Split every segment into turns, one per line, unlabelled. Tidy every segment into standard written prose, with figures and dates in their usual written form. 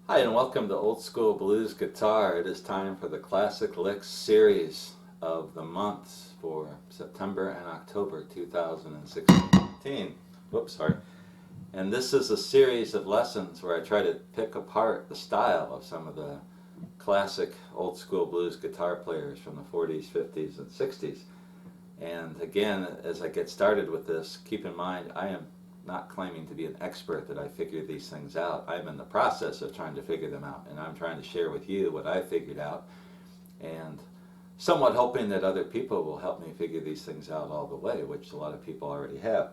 Hi, and welcome to Old School Blues Guitar. It is time for the Classic Licks series of the months for September and October 2016. Whoops, sorry. And this is a series of lessons where I try to pick apart the style of some of the classic old school blues guitar players from the 40s, 50s, and 60s. And again, as I get started with this, keep in mind I am not claiming to be an expert that I figured these things out. I'm in the process of trying to figure them out, and I'm trying to share with you what I figured out, and somewhat hoping that other people will help me figure these things out all the way, which a lot of people already have.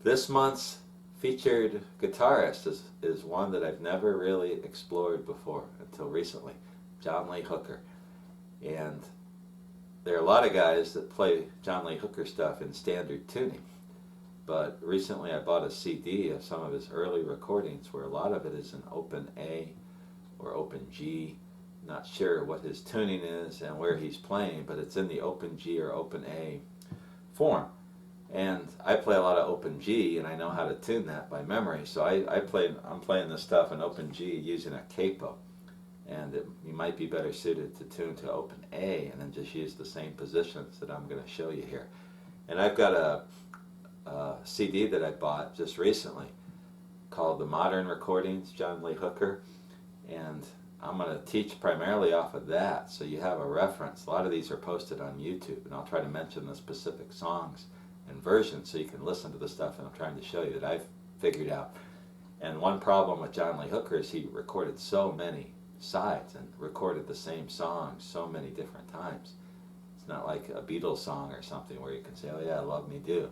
This month's featured guitarist is one that I've never really explored before until recently, John Lee Hooker. And there are a lot of guys that play John Lee Hooker stuff in standard tuning. But recently I bought a CD of some of his early recordings where a lot of it is in open A or open G. Not sure what his tuning is and where he's playing, but it's in the open G or open A form. And I play a lot of open G, and I know how to tune that by memory. So I'm playing this stuff in open G using a capo. And you might be better suited to tune to open A and then just use the same positions that I'm going to show you here. And I've got a CD that I bought just recently called The Modern Recordings, John Lee Hooker, and I'm going to teach primarily off of that, so you have a reference. A lot of these are posted on YouTube, and I'll try to mention the specific songs and versions so you can listen to the stuff that I'm trying to show you that I've figured out. And one problem with John Lee Hooker is he recorded so many sides and recorded the same songs so many different times. It's not like a Beatles song or something where you can say, oh yeah, Love Me Do.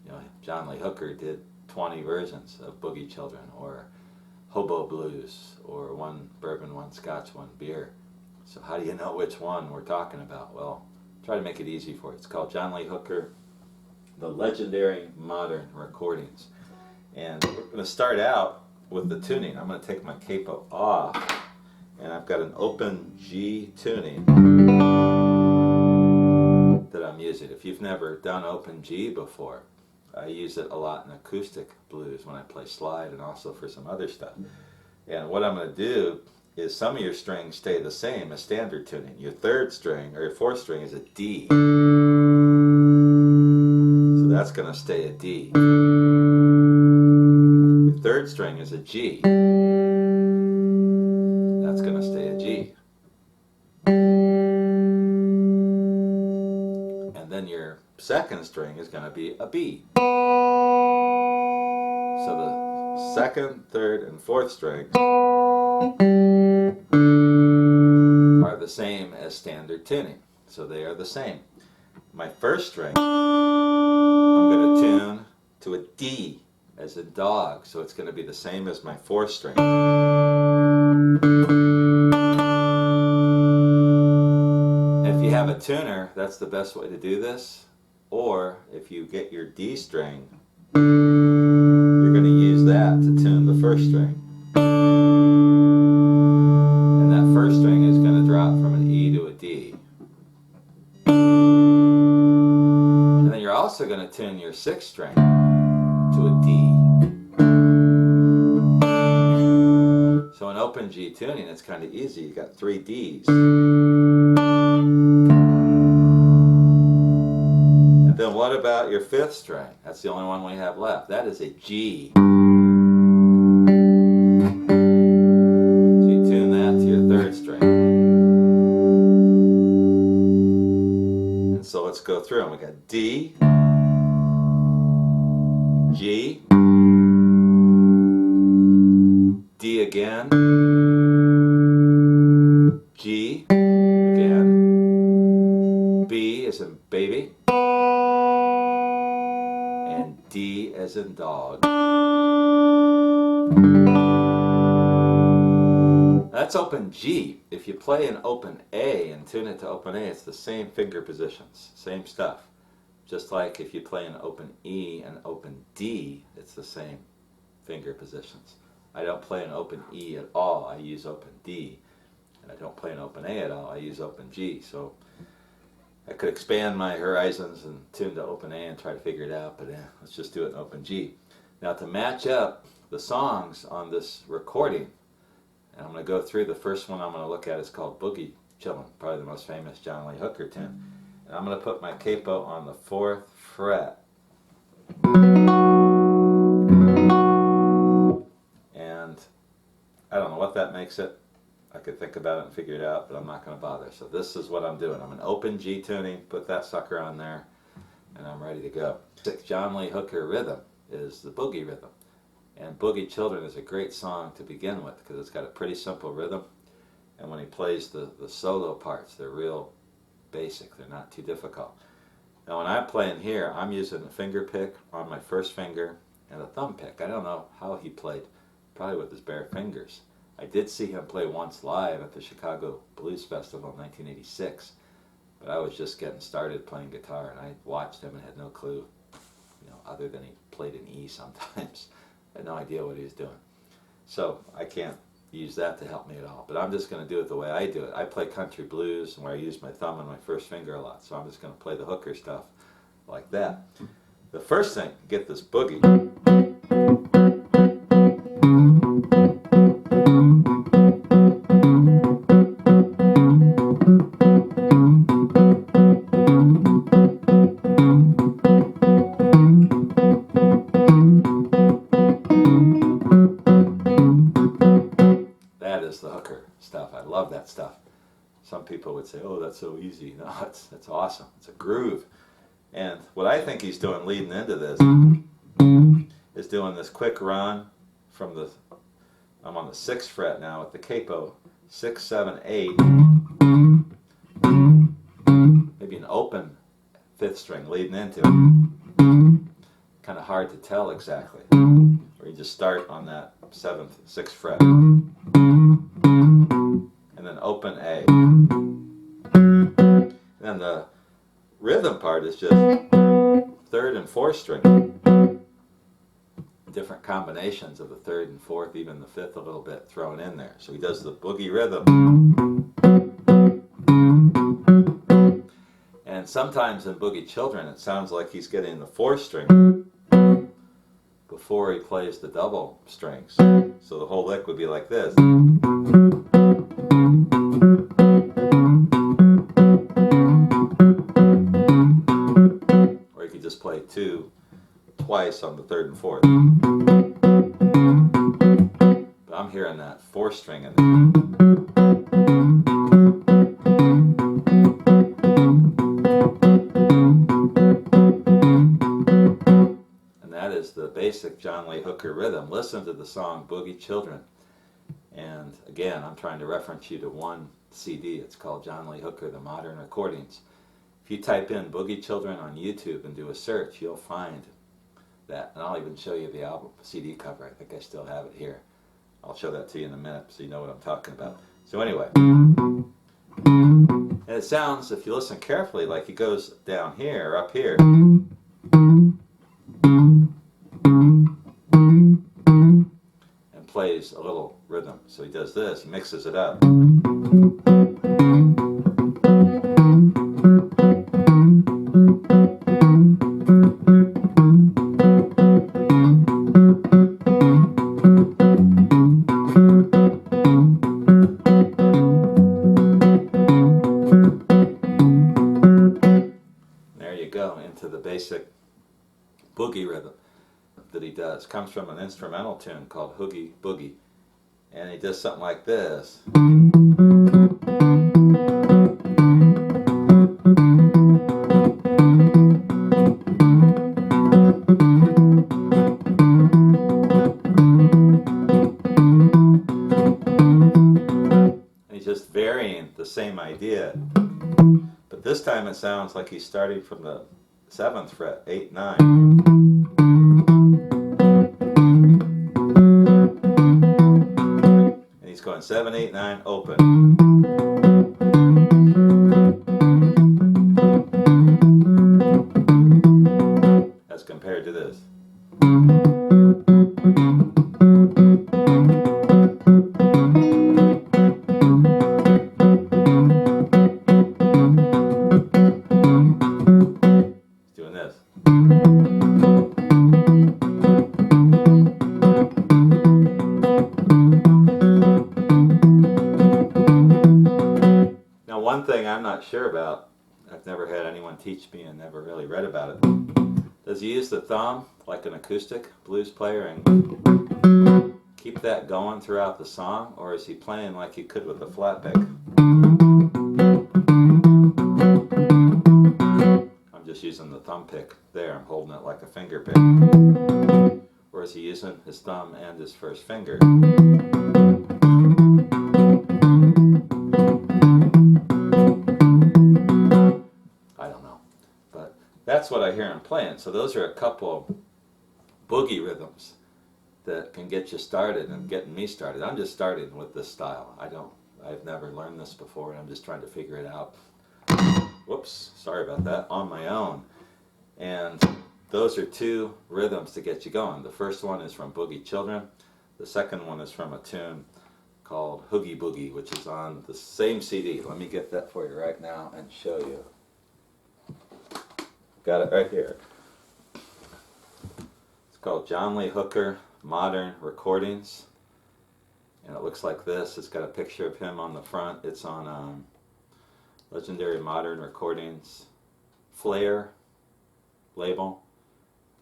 You know, John Lee Hooker did 20 versions of Boogie Children or Hobo Blues or One Bourbon, One Scotch, One Beer. So how do you know which one we're talking about? Well, try to make it easy for you. It's called John Lee Hooker, The Legendary Modern Recordings. And we're going to start out with the tuning. I'm going to take my capo off, and I've got an open G tuning that I'm using. If you've never done open G before, I use it a lot in acoustic blues when I play slide and also for some other stuff. And what I'm going to do is some of your strings stay the same as standard tuning. Your third string or your fourth string is a D. So that's going to stay a D. Your third string is a G. That's going to stay a G. And then your second string is going to be a B. So the second, third, and fourth strings are the same as standard tuning. So they are the same. My first string, I'm going to tune to a D as a dog. So it's going to be the same as my fourth string. If you have a tuner, that's the best way to do this. Or if you get your D string, you're going to use that to tune the first string. And that first string is going to drop from an E to a D. And then you're also going to tune your sixth string to a D. So in open G tuning, it's kind of easy. You got 3 Ds. Then what about your fifth string? That's the only one we have left. That is a G. So you tune that to your third string. And so let's go through them. We got D, G, D again, G again, B as in baby, and D as in dog. That's open G. If you play an open A and tune it to open A, it's the same finger positions, same stuff. Just like if you play an open E and open D, it's the same finger positions. I don't play an open E at all, I use open D. And I don't play an open A at all, I use open G. So I could expand my horizons and tune to open A and try to figure it out, but let's just do it in open G. Now to match up the songs on this recording, And I'm going to go through. The first one I'm going to look at is called Boogie Chillin', probably the most famous John Lee Hooker tune. And I'm going to put my capo on the 4th fret. And I don't know what that makes it. I could think about it and figure it out, but I'm not going to bother. So this is what I'm doing. I'm an open G tuning, put that sucker on there, and I'm ready to go. John Lee Hooker rhythm is the boogie rhythm. And Boogie Children is a great song to begin with because it's got a pretty simple rhythm. And when he plays the solo parts, they're real basic. They're not too difficult. Now when I'm playing here, I'm using a finger pick on my first finger and a thumb pick. I don't know how he played, probably with his bare fingers. I did see him play once live at the Chicago Blues Festival in 1986, but I was just getting started playing guitar, and I watched him and had no clue, other than he played an E sometimes. I had no idea what he was doing. So I can't use that to help me at all, but I'm just going to do it the way I do it. I play country blues where I use my thumb and my first finger a lot, so I'm just going to play the Hooker stuff like that. The first thing, get this boogie. That is the Hooker stuff. I love that stuff. Some people would say, oh, that's so easy. No, it's awesome. It's a groove. And what I think he's doing leading into this is doing this quick run from the, I'm on the 6th fret now with the capo, 6, 7, 8, maybe an open 5th string leading into it. Kind of hard to tell exactly. Or you just start on that 7th, 6th fret, and then open A. And then the rhythm part is just 3rd and 4th string. Different combinations of the 3rd and 4th, even the 5th a little bit thrown in there. So he does the boogie rhythm. And sometimes in Boogie Children it sounds like he's getting the 4th string before he plays the double strings. So the whole lick would be like this. Or you could just play 2 twice on the 3rd and 4th. But I'm hearing that 4th string in there. And that is the basic John Lee Hooker rhythm. Listen to the song Boogie Children. And again, I'm trying to reference you to one CD. It's called John Lee Hooker, The Modern Recordings. If you type in Boogie Children on YouTube and do a search, you'll find that. And I'll even show you the album CD cover. I think I still have it here. I'll show that to you in a minute so you know what I'm talking about. So anyway, and it sounds, if you listen carefully, like it goes down here or up here. And plays a little rhythm. So he does this, he mixes it up. There you go, into the basic boogie rhythm that he does. Comes from an instrumental tune called Hoogie Boogie. And he does something like this. And he's just varying the same idea. But this time it sounds like he's starting from the 7th fret, 8, 9. And he's going 7, 8, 9, open. As compared to this. Doing this. sure about. I've never had anyone teach me and never really read about it. Does he use the thumb like an acoustic blues player and keep that going throughout the song, or is he playing like he could with a flat pick? I'm just using the thumb pick there. I'm holding it like a finger pick. Or is he using his thumb and his first finger? I don't know. But that's what I hear him playing. So those are a couple boogie rhythms that can get you started and getting me started. I'm just starting with this style. I've never learned this before, and I'm just trying to figure it out. Whoops, sorry about that, on my own. And those are two rhythms to get you going. The first one is from Boogie Children. The second one is from a tune called Hoogie Boogie, which is on the same CD. Let me get that for you right now and show you. Got it right here. It's called John Lee Hooker Modern Recordings. And it looks like this. It's got a picture of him on the front. It's on Legendary Modern Recordings Flair label.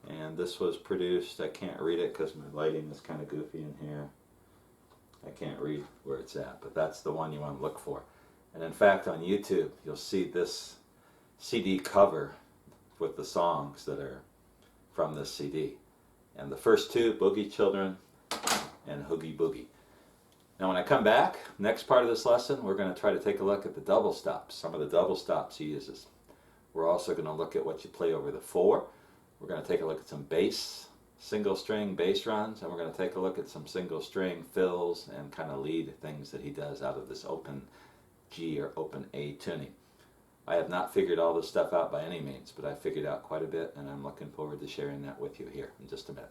And this was produced, I can't read it because my lighting is kind of goofy in here. I can't read where it's at, but that's the one you want to look for. And in fact, on YouTube, you'll see this CD cover with the songs that are from this CD. And the first two, Boogie Children and Hoogie Boogie. Now when I come back, next part of this lesson, we're going to try to take a look at the double stops, some of the double stops he uses. We're also going to look at what you play over the 4. We're going to take a look at some bass, single string bass runs, and we're going to take a look at some single string fills and kind of lead things that he does out of this open G or open A tuning. I have not figured all this stuff out by any means, but I figured out quite a bit, and I'm looking forward to sharing that with you here in just a minute.